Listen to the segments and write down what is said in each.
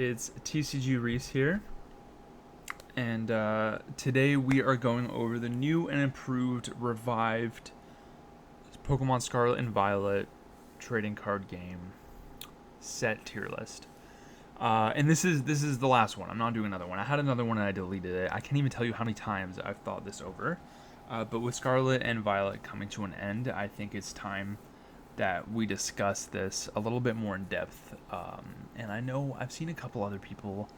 It's TCG Reese here, and today we are going over the new and improved, revived Pokemon Scarlet and Violet trading card game set tier list. And this is the last one. I'm not doing another one. I had another one and I deleted it. I can't even tell you how many times I've thought this over. But with Scarlet and Violet coming to an end, I think it's time that we discuss this a little bit more in depth. And I know I've seen a couple other people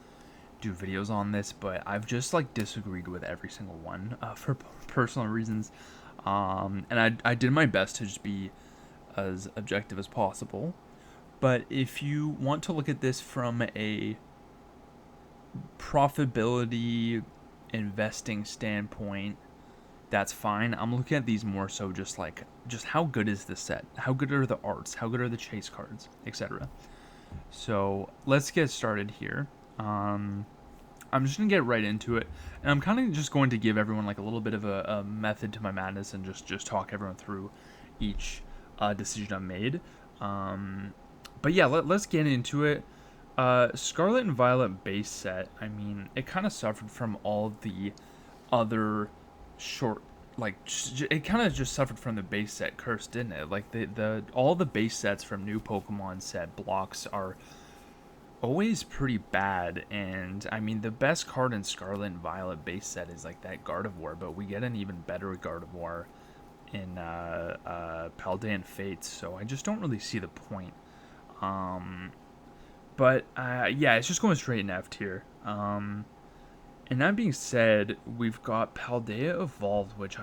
do videos on this, but I've just disagreed with every single one for personal reasons. And I did my best to just be as objective as possible. But if you want to look at this from a profitability investing standpoint, that's fine. I'm looking at these more so just how good is the set? How good are the arts? How good are the chase cards, etc. So let's get started here. I'm just gonna get right into it, and I'm kind of just going to give everyone a little bit of a method to my madness, and just talk everyone through each decision I made. But yeah, let's get into it. Scarlet and Violet base set. I mean, it kind of suffered from all the other short, it kind of just suffered from the base set curse, didn't it? The all the base sets from new Pokemon set blocks are always pretty bad, and I mean the best card in Scarlet and Violet base set is that Gardevoir, but we get an even better Gardevoir in Paldean Fates, so I just don't really see the point. But yeah, it's just going straight in F tier. And that being said, we've got Paldea Evolved, which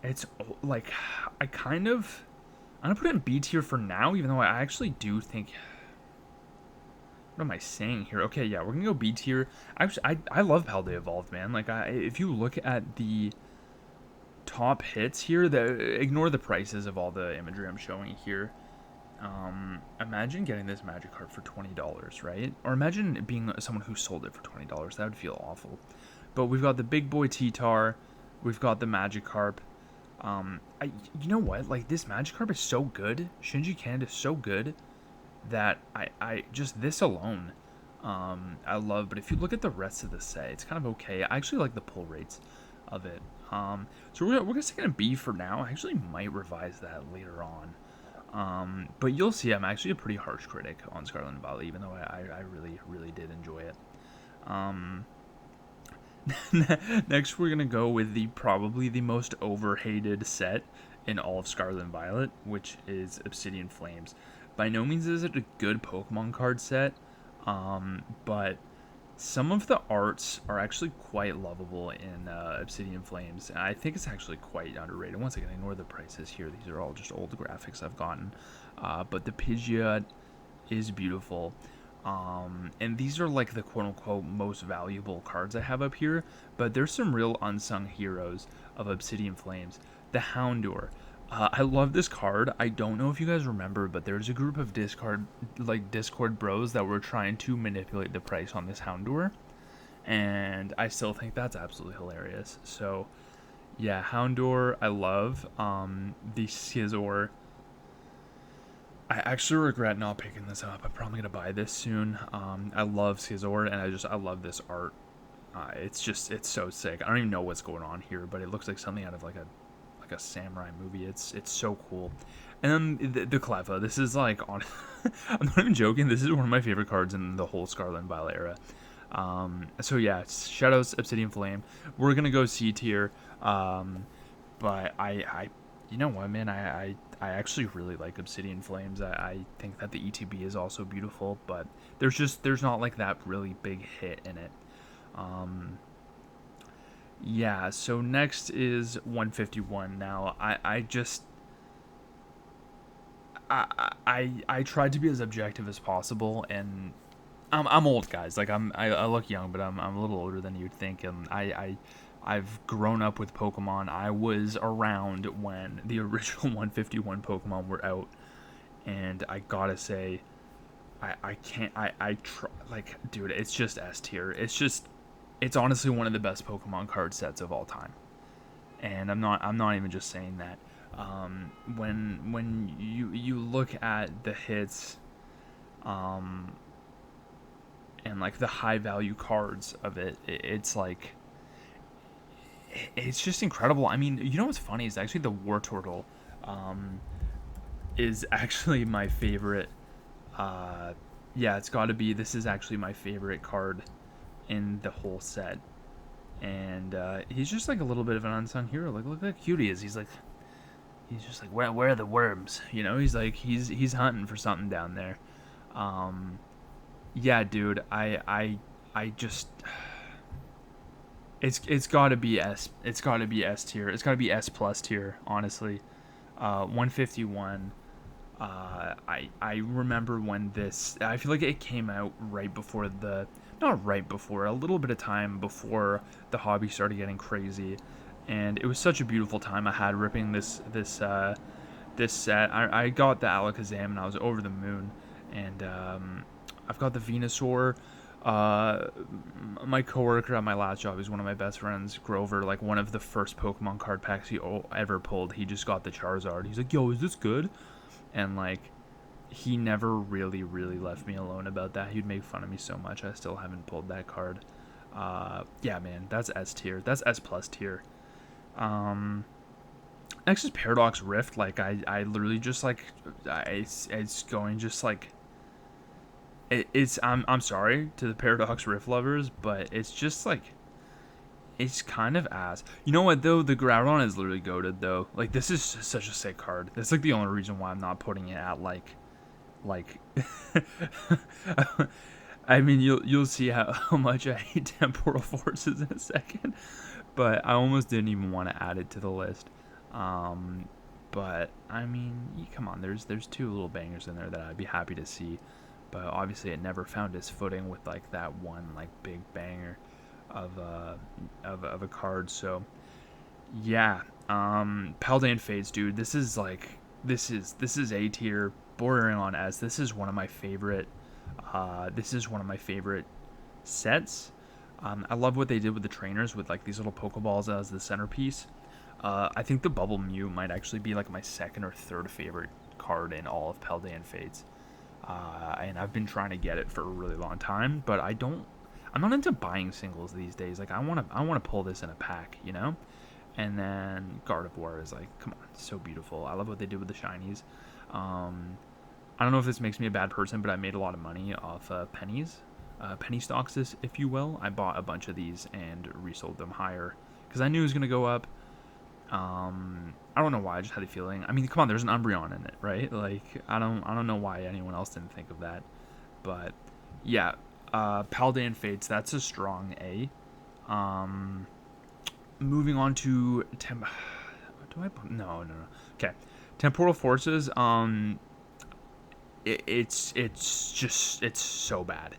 it's I kind of, I'm gonna put it in B tier for now, even though I actually do think. What am I saying here? Okay, yeah, we're gonna go B tier. Actually, I love Paldea Evolved, man. If you look at the top hits here, ignore the prices of all the imagery I'm showing here. Imagine getting this Magikarp for $20, right? Or imagine being someone who sold it for $20. That would feel awful. But we've got the Big Boy T-Tar, we've got the Magikarp. You know what? This Magikarp is so good. Shinji Canada is so good that I just this alone, I love. But if you look at the rest of the set, it's kind of okay. I actually like the pull rates of it. So we're gonna stick in a B for now. I actually might revise that later on. But you'll see I'm actually a pretty harsh critic on Scarlet and Violet, even though I really, really did enjoy it. Next, we're going to go with probably the most overhated set in all of Scarlet and Violet, which is Obsidian Flames. By no means is it a good Pokemon card set, but some of the arts are actually quite lovable in Obsidian Flames, and I think it's actually quite underrated. Once again, ignore the prices here. These are all just old graphics I've gotten. But the Pidgeot is beautiful. And these are the quote-unquote most valuable cards I have up here, but there's some real unsung heroes of Obsidian Flames. The Houndour. I love this card. I don't know if you guys remember, but there's a group of Discord bros that were trying to manipulate the price on this Houndour, and I still think that's absolutely hilarious. So, yeah, Houndour, I love. The Scizor. I actually regret not picking this up. I'm probably gonna buy this soon. I love Scizor, and I love this art. It's so sick. I don't even know what's going on here, but it looks like something out of a samurai movie. It's so cool. And then the Cleffa. This is I'm not even joking. This is one of my favorite cards in the whole Scarlet and Violet era. So yeah, Shadows Obsidian Flame. We're gonna go C tier. But I you know what, man? I actually really like Obsidian Flames. I think that the ETB is also beautiful, but there's not that really big hit in it. Yeah, so next is 151. Now, I tried to be as objective as possible, and I'm old, guys. I look young, but I'm a little older than you'd think, and I've grown up with Pokemon. I was around when the original 151 Pokemon were out, and I gotta say, I can't dude, it's just S tier. It's honestly one of the best Pokemon card sets of all time, and I'm not even just saying that. When you look at the hits, um, and like the high value cards of it's like it's just incredible. I mean, you know what's funny is actually the War Turtle, um, is actually my favorite. Uh, yeah, it's got to be. This is actually my favorite card in the whole set, and he's just like a little bit of an unsung hero. Like, look how cute he is. He's just like, where are the worms? You know, he's like, he's hunting for something down there. Um, yeah, dude, I just, it's got to be S. It's got to be S tier. It's got to be S plus tier. Honestly, 151. I remember when this. I feel like it came out right before the, not right before, a little bit of time before the hobby started getting crazy, and it was such a beautiful time I had ripping this set. I got the Alakazam and I was over the moon, and I've got the Venusaur. Uh, my coworker at my last job is one of my best friends, Grover. Like one of the first Pokemon card packs he ever pulled, he just got the Charizard. He's like, "Yo, is this good?" And like he never really left me alone about that. He'd make fun of me so much. I still haven't pulled that card. Yeah, man, that's S tier. That's S plus tier. Um, Next is Paradox Rift. Like I literally just like it's going just like it's I'm sorry to the Paradox Rift lovers, but it's just like it's kind of ass. You know what though? The Groudon is literally goated though. Like this is such a sick card. That's like the only reason why I'm not putting it at like I mean you'll see how much I hate Temporal Forces in a second. But I almost didn't even want to add it to the list. Um, but I mean, come on, there's two little bangers in there that I'd be happy to see. But obviously, it never found its footing with like that one like big banger of of a card. So yeah, Paldean Fates, dude. This is A tier, bordering on S. This is one of my favorite. This is one of my favorite sets. I love what they did with the trainers with like these little Pokeballs as the centerpiece. I think the Bubble Mew might actually be like my second or third favorite card in all of Paldean Fates. And I've been trying to get it for a really long time, but I'm not into buying singles these days. Like I wanna pull this in a pack, you know. And then Gardevoir is like, come on, so beautiful. I love what they did with the shinies. Um, I don't know if this makes me a bad person, but I made a lot of money off pennies, penny stocks, if you will. I bought a bunch of these and resold them higher because I knew it was gonna go up. I don't know why. I just had a feeling. I mean, come on, there's an Umbreon in it, right? Like, I don't know why anyone else didn't think of that, but yeah, Paldean Fates. That's a strong A. Um, Moving on to do I no. Okay, Temporal Forces. It's so bad.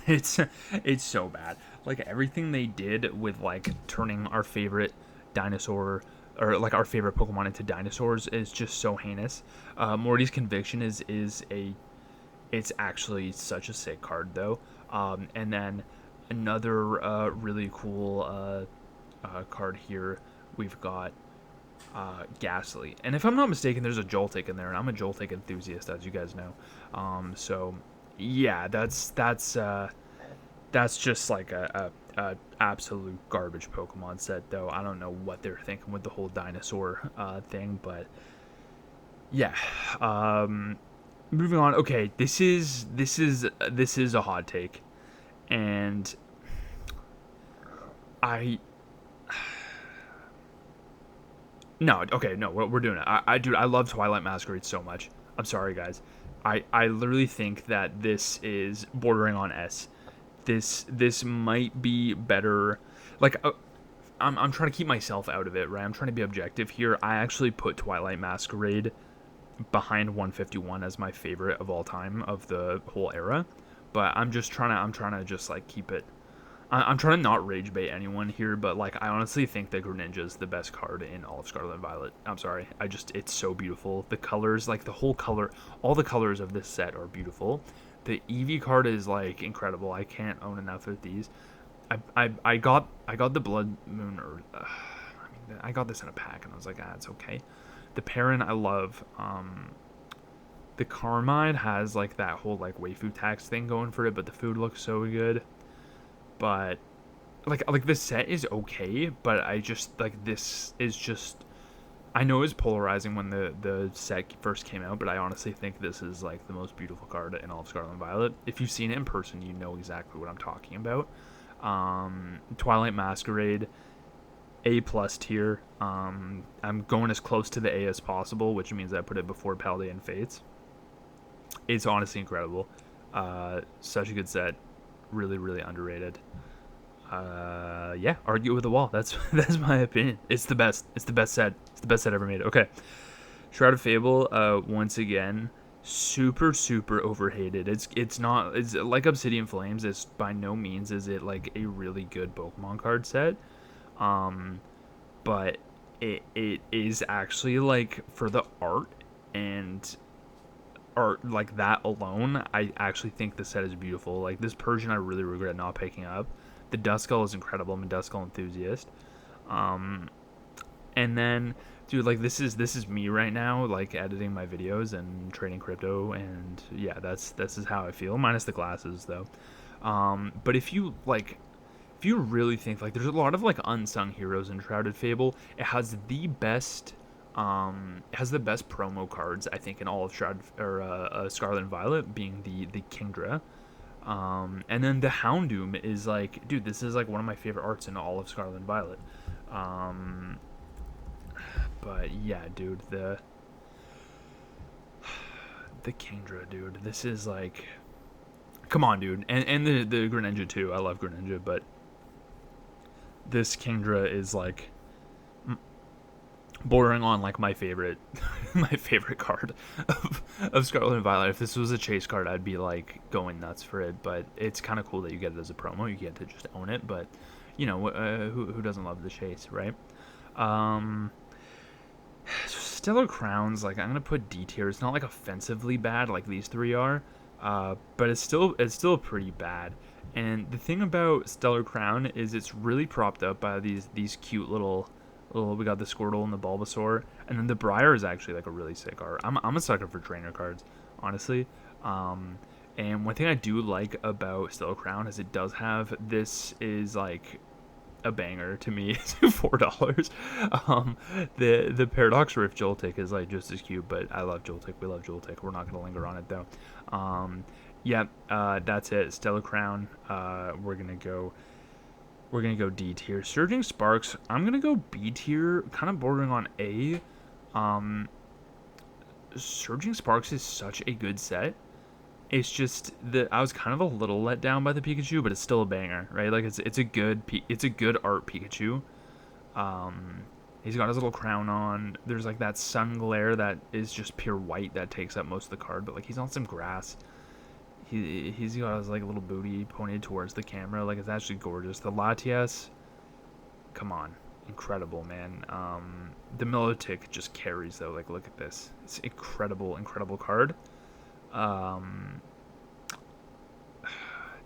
It's it's so bad. Like everything they did with like turning our favorite dinosaur or like our favorite Pokemon into dinosaurs is just so heinous. Morty's Conviction is a it's actually such a sick card though. And then another really cool card here we've got Ghastly. And if I'm not mistaken, there's a Joltik in there, and I'm a Joltik enthusiast, as you guys know. So yeah, that's just like a absolute garbage Pokemon set, though. I don't know what they're thinking with the whole dinosaur thing, but yeah. Moving on. Okay, this is a hot take, and I no, okay, no, we're doing it. Dude, I love Twilight Masquerade so much. I'm sorry, guys. I literally think that this is bordering on S. This might be better. Like, I'm trying to keep myself out of it, right? I'm trying to be objective here. I actually put Twilight Masquerade behind 151 as my favorite of all time of the whole era, but I'm trying to just like keep it. I'm trying to not rage bait anyone here, but like I honestly think that Greninja is the best card in all of Scarlet and Violet. I'm sorry, it's so beautiful. The colors, like the whole color, all the colors of this set are beautiful. The Eevee card is like incredible. I can't own enough of these. I got the Blood Moon, or I got this in a pack, and I was like, it's okay. The Perrin I love. The Carmine has like that whole like waifu tax thing going for it, but the food looks so good. But like the set is okay, but I just like this is just I know it's polarizing when the set first came out, but I honestly think this is like the most beautiful card in all of Scarlet and Violet. If you've seen it in person, you know exactly what I'm talking about. Twilight Masquerade, A plus tier. I'm going as close to the A as possible, which means I put it before Paldean Fates. It's honestly incredible. Such a good set. Really, really underrated. Yeah, argue with the wall. That's my opinion. It's the best. It's the best set. It's the best set ever made. Okay, Shroud of Fable. Once again, super overhated. It's not. It's like Obsidian Flames. It's by no means is it like a really good Pokemon card set. But it is actually like for the art and art like that alone. I actually think the set is beautiful. Like this Persian, I really regret not picking up. The Duskull is incredible. I'm a Duskull enthusiast. And then, dude, like this is me right now, like editing my videos and trading crypto, and yeah, this is how I feel. Minus the glasses, though. But if you really think like there's a lot of like unsung heroes in Shrouded Fable, it has the best. It has the best promo cards I think in all of Scarlet and Violet, being the Kingdra. And then the Houndoom is like, dude, this is like one of my favorite arts in all of Scarlet and Violet. But yeah, dude, the Kingdra, dude, this is like, come on, dude, and the Greninja too. I love Greninja, but this Kingdra is like bordering on like my favorite my favorite card of Scarlet and Violet. If this was a chase card, I'd be like going nuts for it, but it's kind of cool that you get it as a promo. You get to just own it, but you know, who doesn't love the chase, right? Stellar Crowns, like I'm gonna put D tier. It's not like offensively bad like these three are, but it's still pretty bad. And the thing about Stellar Crown is it's really propped up by these cute little, we got the Squirtle and the Bulbasaur, and then the Briar is actually like a really sick art. I'm a sucker for trainer cards, honestly. And one thing I do like about Stellar Crown is it does have, this is like a banger to me. $4. The Paradox Rift Joltik is like just as cute, but I love Joltik. We love Joltik. We're not gonna linger on it though. Yeah, that's it. Stellar Crown. We're gonna go D tier. Surging Sparks, I'm gonna go B tier, kind of bordering on A. Surging Sparks is such a good set. It's just that I was kind of a little let down by the Pikachu, but it's still a banger, right? Like it's a good art Pikachu. He's got his little crown on. There's like that sun glare that is just pure white that takes up most of the card, but like he's on some grass. He's got his like little booty pointed towards the camera. Like it's actually gorgeous. The Latias, come on, incredible, man. The Milotic just carries though. Like look at this. It's incredible card.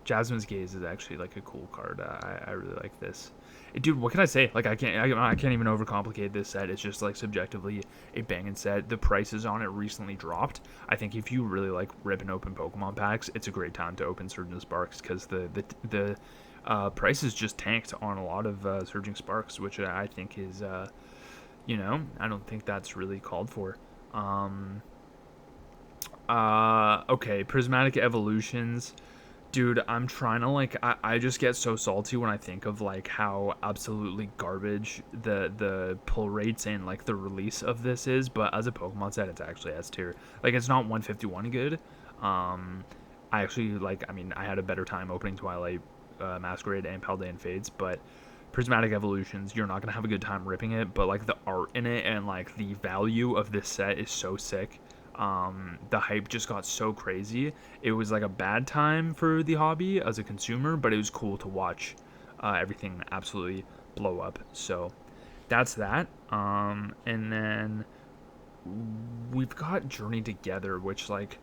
Jasmine's Gaze is actually like a cool card. I really like this. Dude, what can I say? Like I can't even overcomplicate this set. It's just like subjectively a banging set. The prices on it recently dropped. I think if you really like ripping open Pokemon packs, it's a great time to open Surging Sparks, because the prices just tanked on a lot of Surging Sparks, which I think is you know, I don't think that's really called for. Okay, Prismatic Evolutions. Dude, I'm trying to like, I just get so salty when I think of like how absolutely garbage the pull rates and like the release of this is, but as a Pokemon set, it's actually S tier. Like it's not 151 good. I actually like, I mean, I had a better time opening Twilight Masquerade and Paldean Fates, but Prismatic Evolutions, you're not gonna have a good time ripping it, but like the art in it and like the value of this set is so sick. The hype just got so crazy. It was like a bad time for the hobby as a consumer, but it was cool to watch everything absolutely blow up. So that's that. And then we've got Journey Together, which like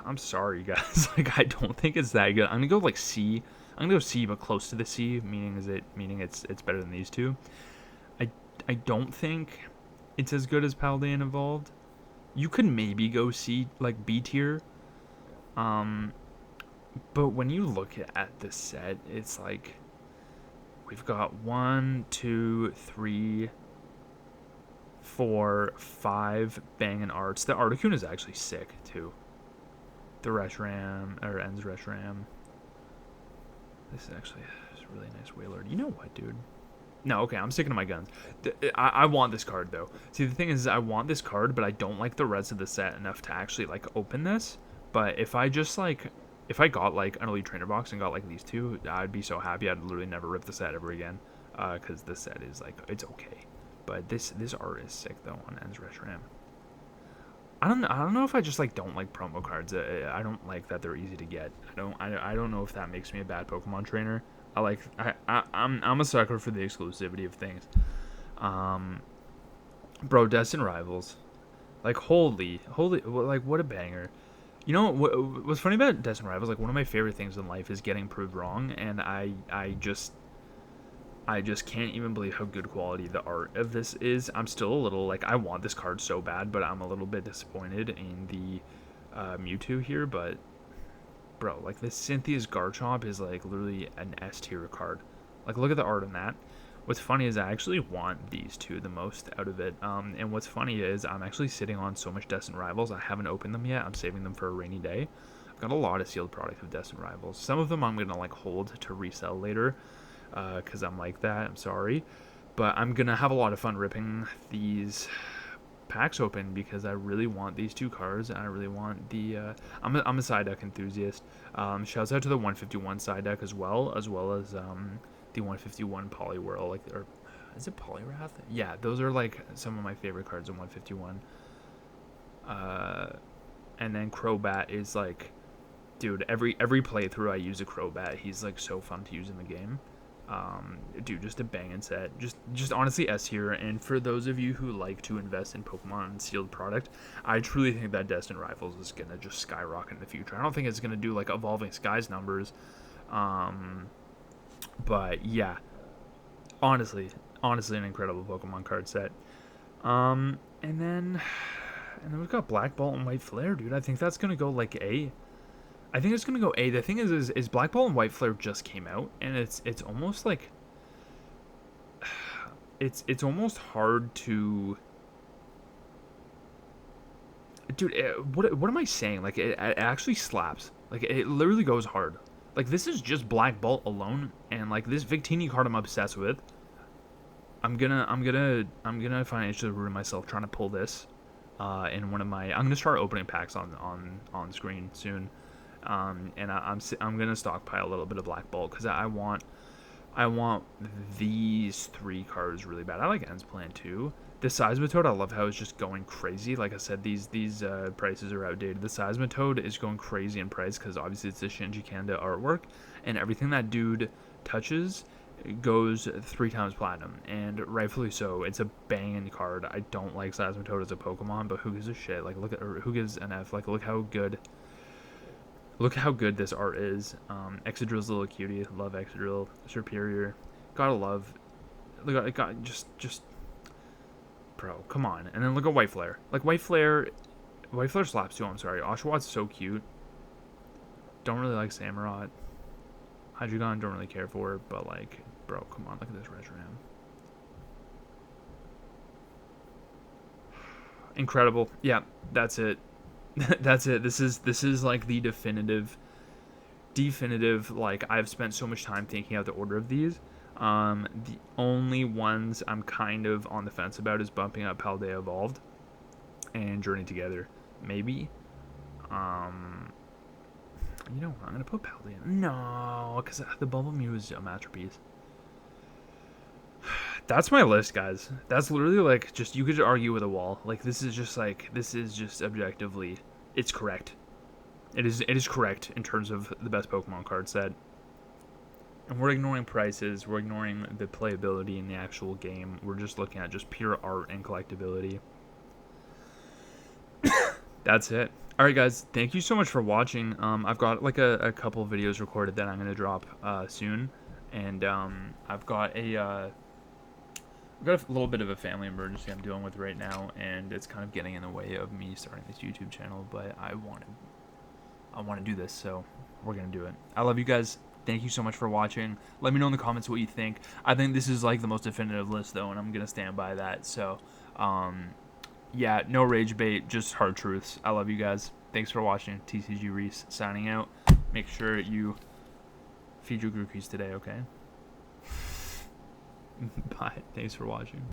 I'm sorry guys, like I don't think it's that good. I'm gonna go like C. I'm gonna go C, but close to the C, meaning it's better than these two. I don't think it's as good as Paldean Evolved. You could maybe go C, like B tier. Um, but when you look at this set, it's like we've got 1, 2, 3, 4, 5 banging arts. The Articuno is actually sick too. The Reshiram or Ends Reshiram. This is actually a really nice Wailord. You know what, dude? No, okay, I'm sticking to my guns. I want this card, though. See, the thing is, I want this card, but I don't like the rest of the set enough to actually, like, open this. But if I just, like, if I got, like, an Elite Trainer box and got, like, these two, I'd be so happy I'd literally never rip the set ever again. Because this set is, like, it's okay. But this art is sick, though, on Ends Reshiram. I don't know if I just, like, don't like promo cards. I don't like that they're easy to get. I don't know if that makes me a bad Pokemon trainer. I'm a sucker for the exclusivity of things. Bro, Destined Rivals, like holy, like what a banger. You know what's funny about Destined Rivals? Like one of my favorite things in life is getting proved wrong, and I just can't even believe how good quality the art of this is. I'm still a little like I want this card so bad, but I'm a little bit disappointed in the Mewtwo here, but. Bro, like this Cynthia's Garchomp is like literally an S tier card. Like look at the art on that. What's funny is I actually want these two the most out of it. And what's funny is I'm actually sitting on so much Destined Rivals. I haven't opened them yet. I'm saving them for a rainy day. I've got a lot of sealed product of Destined Rivals. Some of them I'm gonna like hold to resell later, because I'm like that. I'm sorry, but I'm gonna have a lot of fun ripping these packs open because I really want these two cards and I really want the I'm a Psyduck enthusiast. Shouts out to the 151 Psyduck as well as the 151 Poliwhirl, like, or is it Poliwrath? Yeah, those are like some of my favorite cards in 151. And then Crobat is like, dude, every playthrough I use a Crobat. He's like so fun to use in the game. Dude, just a banging set. Just honestly S tier. And for those of you who like to invest in Pokemon sealed product, I truly think that Destined Rivals is gonna just skyrocket in the future. I don't think it's gonna do like Evolving Skies numbers, but yeah, honestly, an incredible Pokemon card set. And then we've got Black Ball and White Flare, dude. I think that's gonna go like A. I think it's gonna go A. The thing is Black Ball and White Flare just came out, and it's almost like it's almost hard to, dude. What am I saying? Like it actually slaps. Like it literally goes hard. Like this is just Black Bolt alone, and like this Victini card I'm obsessed with. I'm gonna financially ruin myself trying to pull this in one of my. I'm gonna start opening packs on screen soon. And I'm gonna stockpile a little bit of Black Bolt because I want these three cards really bad. I like Ends Plan too. The Seismitoad, I love how it's just going crazy. Like I said, these prices are outdated. The Seismitoad is going crazy in price because obviously it's the Shinji Kanda artwork, and everything that dude touches goes 3 times platinum, and rightfully so. It's a banging card. I don't like Seismitoad as a Pokemon, but who gives a shit? Like look at, or who gives an F? Like look how good. Look how good this art is. Excadrill's a little cutie. Love Excadrill. Superior. Gotta love. Look at just bro, come on. And then look at White Flare. Like White Flare slaps too. I'm sorry. Oshawott so cute. Don't really like Samurott. Hydreigon don't really care for, but like, bro, come on. Look at this Reshiram. Incredible. Yeah, that's it. That's it. This is like the definitive. Like I've spent so much time thinking out the order of these. The only ones I'm kind of on the fence about is bumping up Paldea Evolved and Journey Together. Maybe. You know what? I'm gonna put Paldea. No, because the Bubble Mew is a masterpiece. That's my list, guys. That's literally like just you could argue with a wall. Like this is just objectively, it's correct. It is correct in terms of the best Pokemon card set. And we're ignoring prices. We're ignoring the playability in the actual game. We're just looking at just pure art and collectability. That's it. All right, guys. Thank you so much for watching. I've got like a couple of videos recorded that I'm gonna drop soon, and I've got I've got a little bit of a family emergency I'm dealing with right now, and it's kind of getting in the way of me starting this YouTube channel. But I want to do this, so we're gonna do it. I love you guys. Thank you so much for watching. Let me know in the comments what you think. I think this is like the most definitive list though, and I'm gonna stand by that. So, yeah, no rage bait, just hard truths. I love you guys. Thanks for watching. TCG Reese signing out. Make sure you feed your groupies today, okay? Bye. Thanks for watching.